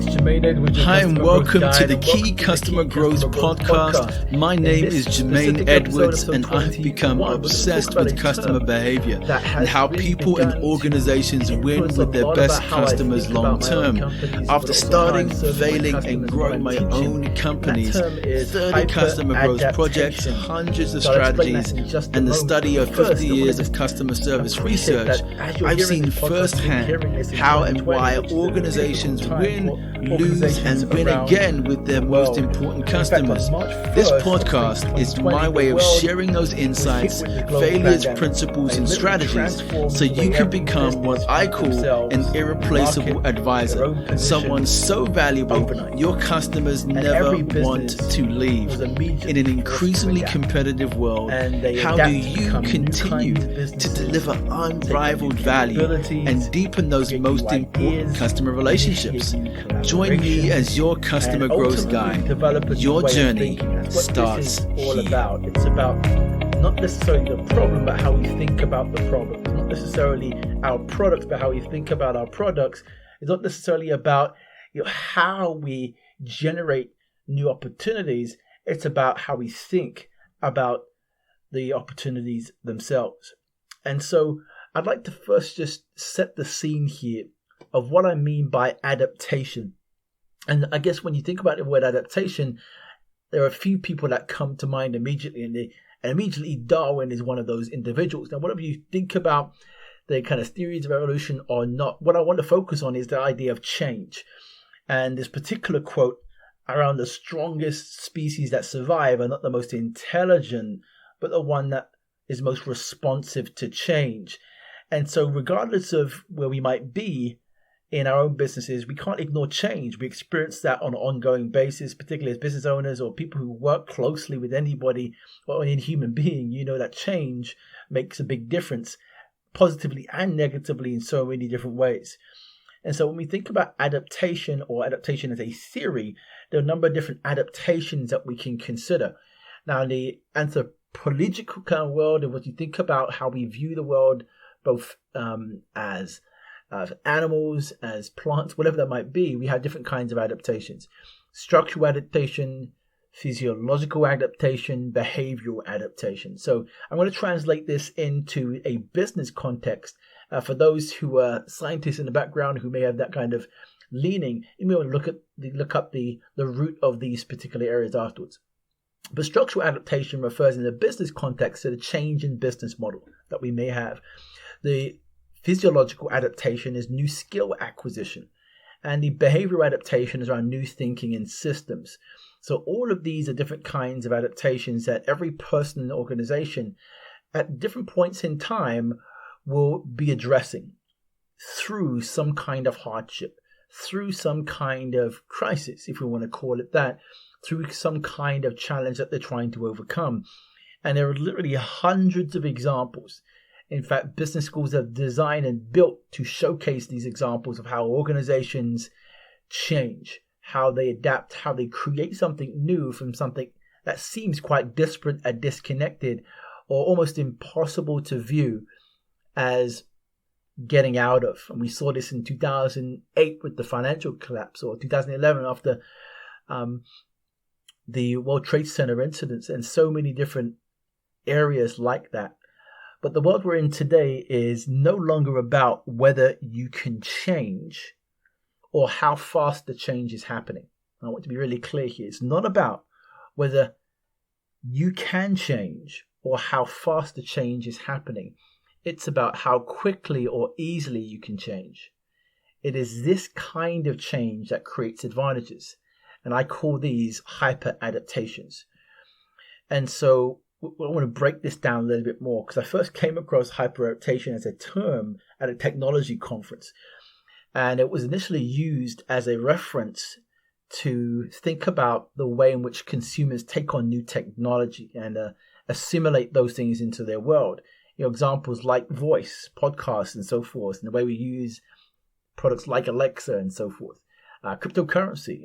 it's Jermaine Edwards. Hi and welcome to the Key Customer Growth Podcast. My name is Jermaine Edwards and I've become obsessed with customer behavior and how people and organizations win with their best customers long term. After starting, failing and growing my own companies, 30 customer growth projects, hundreds of strategies and the study of 50 years of customer service research, I've seen firsthand how and why organizations win, lose and win again with their most important customers. This podcast is my way of sharing those insights, failures, principles and strategies so you can become what I call an irreplaceable advisor, someone so valuable your customers never want to leave. In an increasingly competitive world, how do you continue to deliver unrivaled value and deepen those most important customer relationships? Join me as your customer growth guide. Your journey starts here. It's about not necessarily the problem, but how we think about the problem. Not necessarily our products, but how we think about our products. It's not necessarily about how we generate new opportunities. It's about how we think about the opportunities themselves. And so I'd like to first just set the scene here of what I mean by adaptation. And I guess when you think about the word adaptation, there are a few people that come to mind immediately, and immediately Darwin is one of those individuals. Now, whatever you think about the kind of theories of evolution or not, what I want to focus on is the idea of change. And this particular quote around the strongest species that survive are not the most intelligent, but the one that is most responsive to change. And so regardless of where we might be in our own businesses, we can't ignore change. We experience that on an ongoing basis, particularly as business owners or people who work closely with anybody or any human being. You know that change makes a big difference, positively and negatively in so many different ways. And so when we think about adaptation or adaptation as a theory, there are a number of different adaptations that we can consider. Now, in the anthropological kind of world, and what you think about how we view the world, both as animals, as plants, whatever that might be, we have different kinds of adaptations. Structural adaptation, physiological adaptation, behavioral adaptation. So I'm going to translate this into a business context for those who are scientists in the background who may have that kind of leaning. You may want to look up the root of these particular areas afterwards. But structural adaptation refers in the business context to the change in business model that we may have. The physiological adaptation is new skill acquisition, and the behavioral adaptation is around new thinking and systems. So all of these are different kinds of adaptations that every person in the organization at different points in time will be addressing through some kind of hardship, through some kind of crisis, if we want to call it that, through some kind of challenge that they're trying to overcome. And there are literally hundreds of examples. In fact, business schools have designed and built to showcase these examples of how organizations change, how they adapt, how they create something new from something that seems quite disparate and disconnected or almost impossible to view as getting out of. And we saw this in 2008 with the financial collapse, or 2011 after the World Trade Center incidents, and so many different areas like that. But the world we're in today is no longer about whether you can change or how fast the change is happening. I want to be really clear here. It's not about whether you can change or how fast the change is happening. It's about how quickly or easily you can change. It is this kind of change that creates advantages. And I call these hyper adaptations. And so I want to break this down a little bit more, because I first came across hyper adaptation as a term at a technology conference. And it was initially used as a reference to think about the way in which consumers take on new technology and assimilate those things into their world. Examples like voice, podcasts, and so forth, and the way we use products like Alexa and so forth. Cryptocurrency,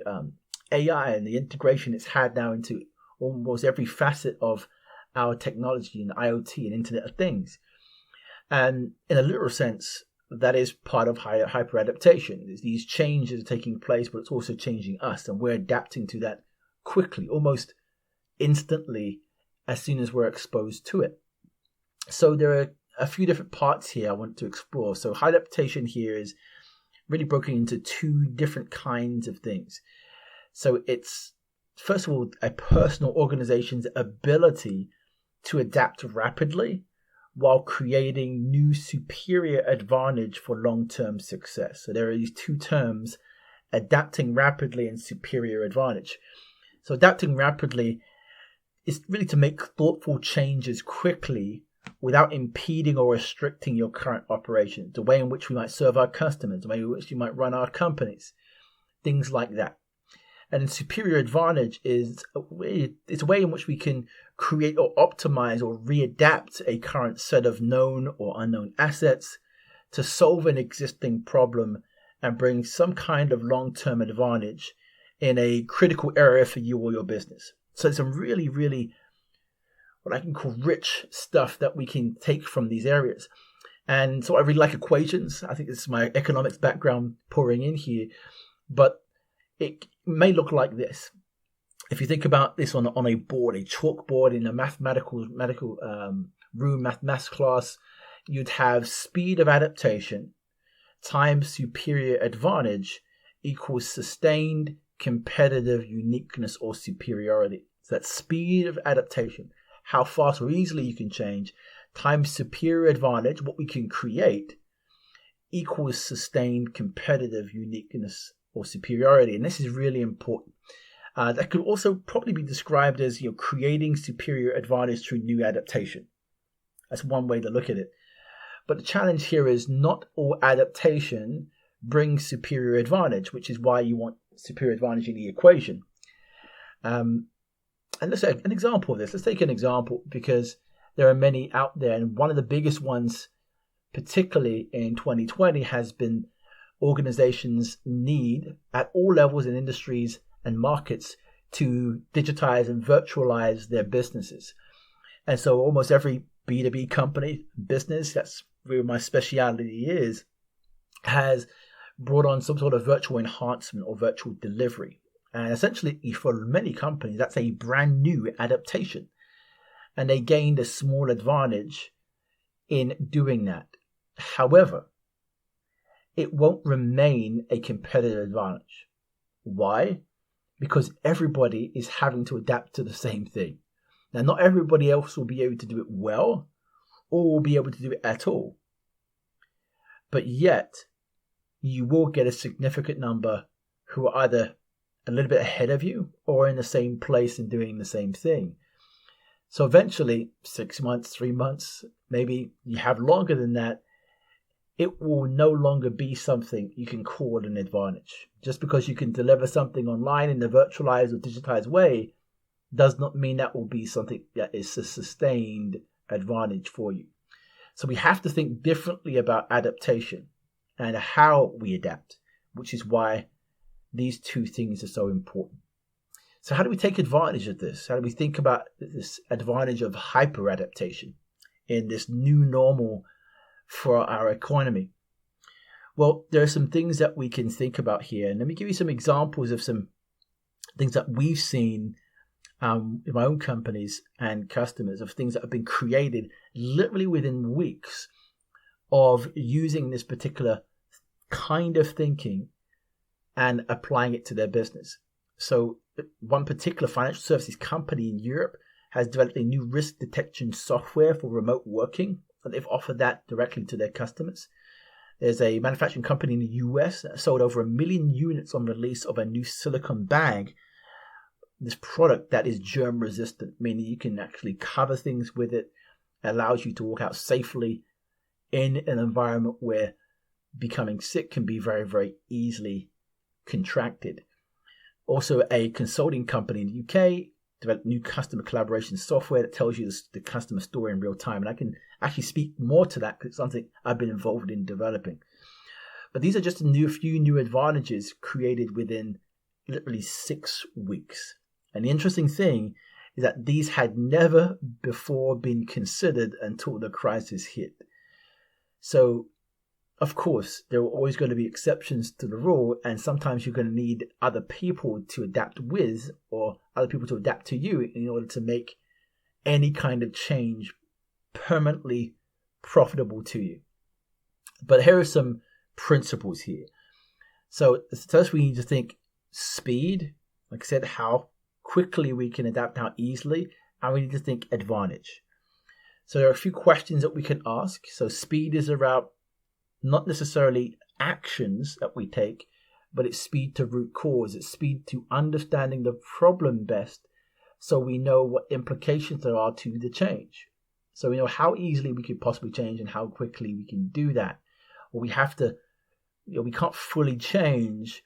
AI, and the integration it's had now into almost every facet of our technology and IoT and Internet of Things. And in a literal sense, that is part of hyper adaptation. These changes are taking place, but it's also changing us, and we're adapting to that quickly, almost instantly, as soon as we're exposed to it. So there are a few different parts here I want to explore. So hyper adaptation here is really broken into two different kinds of things. So it's, first of all, a personal organization's ability to adapt rapidly while creating new superior advantage for long-term success. So there are these two terms, adapting rapidly and superior advantage. So adapting rapidly is really to make thoughtful changes quickly without impeding or restricting your current operations, the way in which we might serve our customers, the way in which you might run our companies, things like that. And then superior advantage is it's a way in which we can create or optimize or readapt a current set of known or unknown assets to solve an existing problem and bring some kind of long-term advantage in a critical area for you or your business. So it's some really, really what I can call rich stuff that we can take from these areas. And so I really like equations. I think this is my economics background pouring in here, but it may look like this. If you think about this on a board, a chalkboard in a mathematical room, maths class, you'd have speed of adaptation times superior advantage equals sustained competitive uniqueness or superiority. So that's speed of adaptation, how fast or easily you can change, times superior advantage, what we can create, equals sustained competitive uniqueness or superiority. And this is really important. That could also probably be described as creating superior advantage through new adaptation. That's one way to look at it. But the challenge here is not all adaptation brings superior advantage, which is why you want superior advantage in the equation. And let's say an example of this. Let's take an example because there are many out there. And one of the biggest ones, particularly in 2020, has been organizations need at all levels in industries and markets to digitize and virtualize their businesses. And so almost every B2B company, business, that's where my specialty is, has brought on some sort of virtual enhancement or virtual delivery. And essentially, for many companies, that's a brand new adaptation. And they gained a small advantage in doing that. However, it won't remain a competitive advantage. Why? Because everybody is having to adapt to the same thing. Now, not everybody else will be able to do it well or will be able to do it at all. But yet, you will get a significant number who are either a little bit ahead of you or in the same place and doing the same thing. So eventually, 6 months, 3 months, maybe you have longer than that, it will no longer be something you can call an advantage. Just because you can deliver something online in a virtualized or digitized way does not mean that will be something that is a sustained advantage for you. So we have to think differently about adaptation and how we adapt, which is why these two things are so important. So how do we take advantage of this? How do we think about this advantage of hyper adaptation in this new normal for our economy? Well, there are some things that we can think about here. And let me give you some examples of some things that we've seen in my own companies and customers, of things that have been created literally within weeks of using this particular kind of thinking and applying it to their business. So one particular financial services company in Europe has developed a new risk detection software for remote working, and they've offered that directly to their customers. There's a manufacturing company in the US that sold over 1 million units on release of a new silicone bag, this product that is germ resistant, meaning you can actually cover things with it. It allows you to walk out safely in an environment where becoming sick can be very, very easily contracted. Also, a consulting company in the UK developed new customer collaboration software that tells you the customer story in real time. And I can actually speak more to that because it's something I've been involved in developing. But these are just a few new advantages created within literally 6 weeks. And the interesting thing is that these had never before been considered until the crisis hit. So of course, there are always going to be exceptions to the rule, and sometimes you're going to need other people to adapt with, or other people to adapt to you in order to make any kind of change permanently profitable to you. But here are some principles here. So first we need to think speed, like I said, how quickly we can adapt, how easily, and we need to think advantage. So there are a few questions that we can ask. So speed is about not necessarily actions that we take, but it's speed to root cause. It's speed to understanding the problem best, so we know what implications there are to the change. So we know how easily we could possibly change and how quickly we can do that. Or we have to, we can't fully change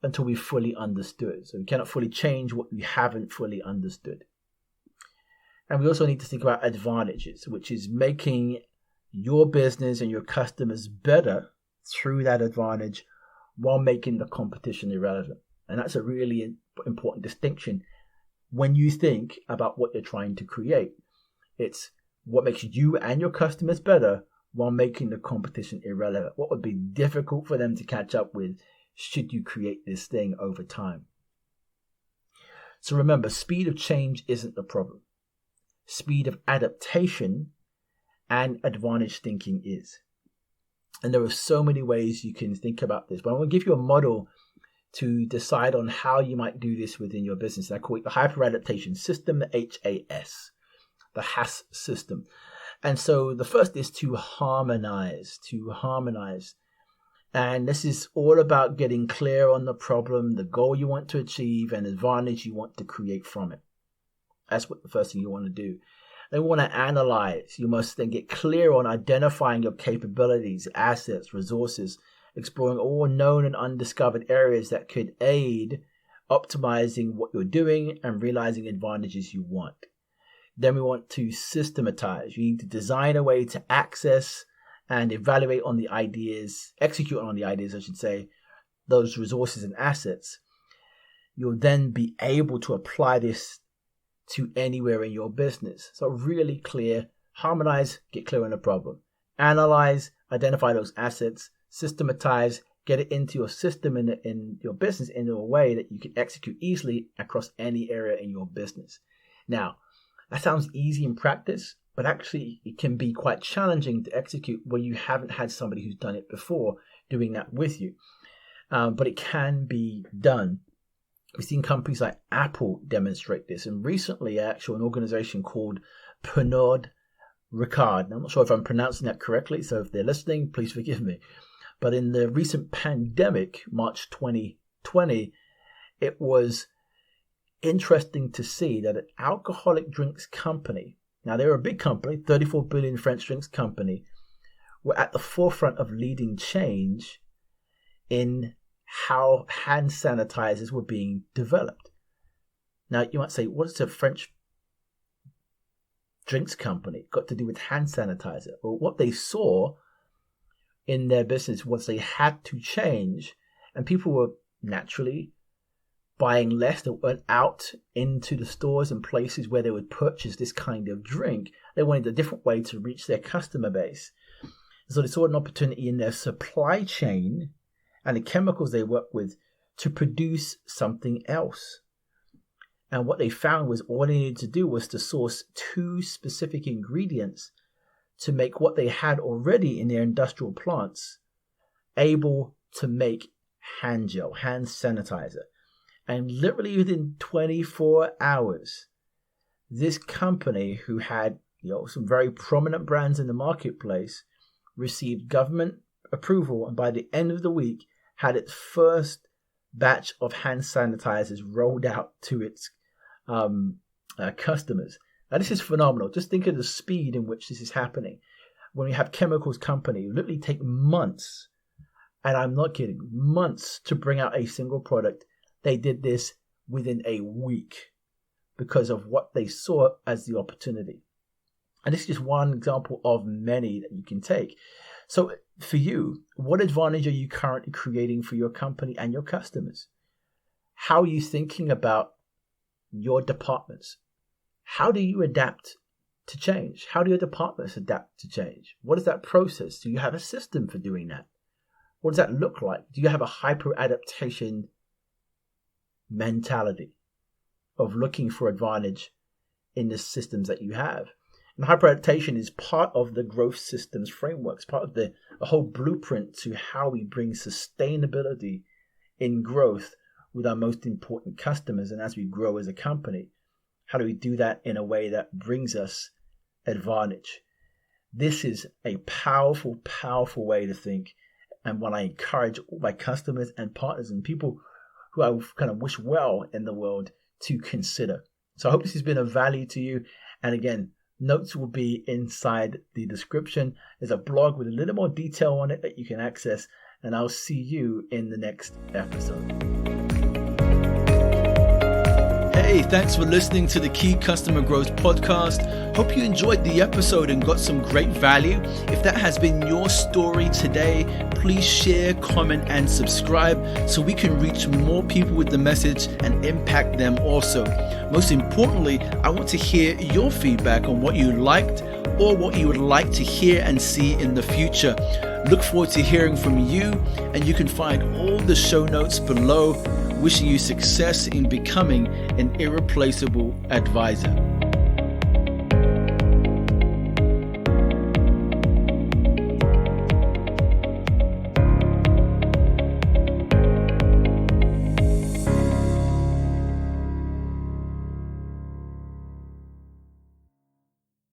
until we fully understood. So we cannot fully change what we haven't fully understood. And we also need to think about advantages, which is making your business and your customers better through that advantage while making the competition irrelevant. And that's a really important distinction when you think about what you're trying to create. It's what makes you and your customers better while making the competition irrelevant. What would be difficult for them to catch up with should you create this thing over time? So remember, speed of change isn't the problem. Speed of adaptation and advantage thinking is. And there are so many ways you can think about this, but I'm going to give you a model to decide on how you might do this within your business. And I call it the Hyper Adaptation system, the HAS, the HAS system. And so the first is to harmonize. And this is all about getting clear on the problem, the goal you want to achieve, and advantage you want to create from it. That's what the first thing you want to do. Then we want to analyze. You must then get clear on identifying your capabilities, assets, resources, exploring all known and undiscovered areas that could aid optimizing what you're doing and realizing advantages you want. Then we want to systematize. You need to design a way to access and evaluate on the ideas, execute on the ideas, I should say, those resources and assets. You'll then be able to apply this to anywhere in your business. So really clear, harmonize, get clear on the problem. Analyze, identify those assets, systematize, get it into your system in your business in a way that you can execute easily across any area in your business. Now, that sounds easy in practice, but actually it can be quite challenging to execute when you haven't had somebody who's done it before doing that with you. But it can be done. We've seen companies like Apple demonstrate this. And recently, actually, an organization called Pernod Ricard. I'm not sure if I'm pronouncing that correctly, so if they're listening, please forgive me. But in the recent pandemic, March 2020, it was interesting to see that an alcoholic drinks company, now they're a big company, 34 billion French drinks company, were at the forefront of leading change in how hand sanitizers were being developed. Now, you might say, what is a French drinks company got to do with hand sanitizer? Well, what they saw in their business was they had to change, and people were naturally buying less. They went out into the stores and places where they would purchase this kind of drink. They wanted a different way to reach their customer base. So they saw an opportunity in their supply chain and the chemicals they work with to produce something else. And what they found was all they needed to do was to source 2 specific ingredients to make what they had already in their industrial plants able to make hand gel, hand sanitizer. And literally within 24 hours, this company, who had some very prominent brands in the marketplace, received government approval, and by the end of the week had its first batch of hand sanitizers rolled out to its customers. Now, this is phenomenal. Just think of the speed in which this is happening. When we have chemicals company, literally take months, and I'm not kidding, months to bring out a single product. They did this within a week because of what they saw as the opportunity. And this is just one example of many that you can take. So for you, what advantage are you currently creating for your company and your customers? How are you thinking about your departments? How do you adapt to change? How do your departments adapt to change? What is that process? Do you have a system for doing that? What does that look like? Do you have a hyper adaptation mentality of looking for advantage in the systems that you have? And hyper adaptation is part of the growth systems framework. It's part of the whole blueprint to how we bring sustainability in growth with our most important customers. And as we grow as a company, how do we do that in a way that brings us advantage? This is a powerful, powerful way to think, and what I encourage all my customers and partners and people who I kind of wish well in the world to consider. So I hope this has been of value to you. And again, notes will be inside the description. There's a blog with a little more detail on it that you can access, and I'll see you in the next episode. Hey, thanks for listening to the Key Customer Growth Podcast. Hope you enjoyed the episode and got some great value. If that has been your story today, please share, comment, and subscribe so we can reach more people with the message and impact them also. Most importantly, I want to hear your feedback on what you liked or what you would like to hear and see in the future. Look forward to hearing from you, and you can find all the show notes below. Wishing you success in becoming an irreplaceable advisor.